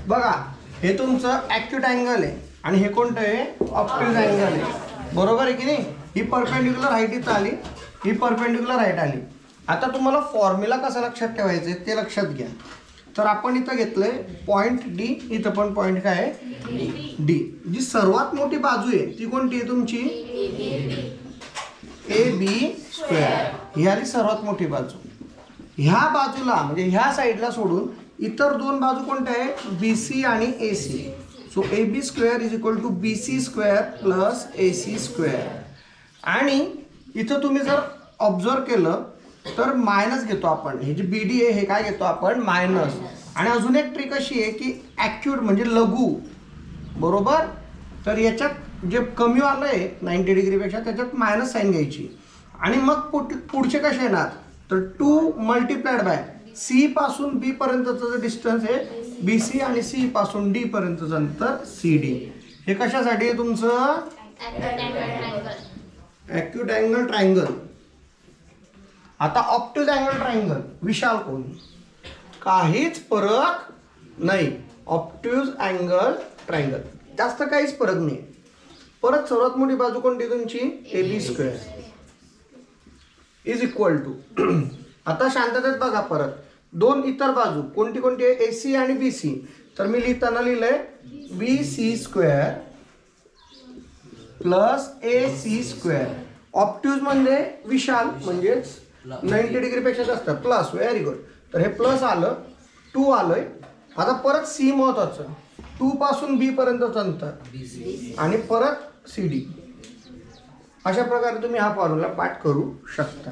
बघा हे तुमचं ॲक्यूट अँगल आहे आणि हे कोणतं आहे ऑब्ट्यूज अँगल आहे, बरोबर आहे की नाही. ही परपेंडिक्युलर हाईट इथं आली, ही परपेंडिक्युलर हाईट आली. आता तुम्हाला फॉर्म्युला कसा लक्षात ठेवायचं आहे ते लक्षात घ्या. तर आपण इथं घेतलंय पॉईंट डी, इथं पण पॉईंट काय आहे डी. जी सर्वात मोठी बाजू आहे ती कोणती आहे तुमची ए बी स्क्वेअर. ही आली सर्वात मोठी बाजू. ह्या बाजूला म्हणजे ह्या साईडला सोडून इतर दोन बाजू कोणत्या आहे बी सी आणि A C. So A B square is equal to B C square plus A C square. आणि इथं तुम्ही जर ऑब्झर्व केलं तर मायनस घेतो आपण. हे जे बी डी आहे हे काय घेतो आपण मायनस. आणि अजून एक ट्रिक अशी आहे की ॲक्यूट म्हणजे लघु, बरोबर. तर याच्यात जे कमी आलं आहे 90 डिग्रीपेक्षा त्याच्यात मायनस साईन घ्यायची. आणि मग पुढचे कसे येणार तर 2 मल्टिप्लाइड बाय सी पासून बी पर्यंतचं जे डिस्टन्स आहे बी सी आणि सी पासून डी पर्यंतचं अंतर सी डी. हे कशासाठी आहे तुमचं ॲक्यूट अँगल ट्रायंगल. आता ऑब्ट्यूज अँगल ट्रायंगल विशाल कोन, काहीच फरक नाही. ऑब्ट्यूज अँगल ट्रायंगल जास्त काहीच फरक नाही. परत सर्वात मोठी बाजू कोणती तुमची A B square is equal to. आता शांततेत बघा परत दोन इतर बाजू कोणती कोणती आहे ए सी आणि बी सी. तर मी लिहिताना लिहिलंय बी C square plus A C square. Obtuse म्हणजे विशाल म्हणजेच 90 डिग्रीपेक्षा जास्त प्लस. Very good. तर हे प्लस आलं 2 आलंय. आता परत सी महत्वाचं 2 पासून बी पर्यंतचं अंतर आणि परत सी डी. अशा प्रकारे तुम्ही हा फॉर्म्युला पाठ करू शकता.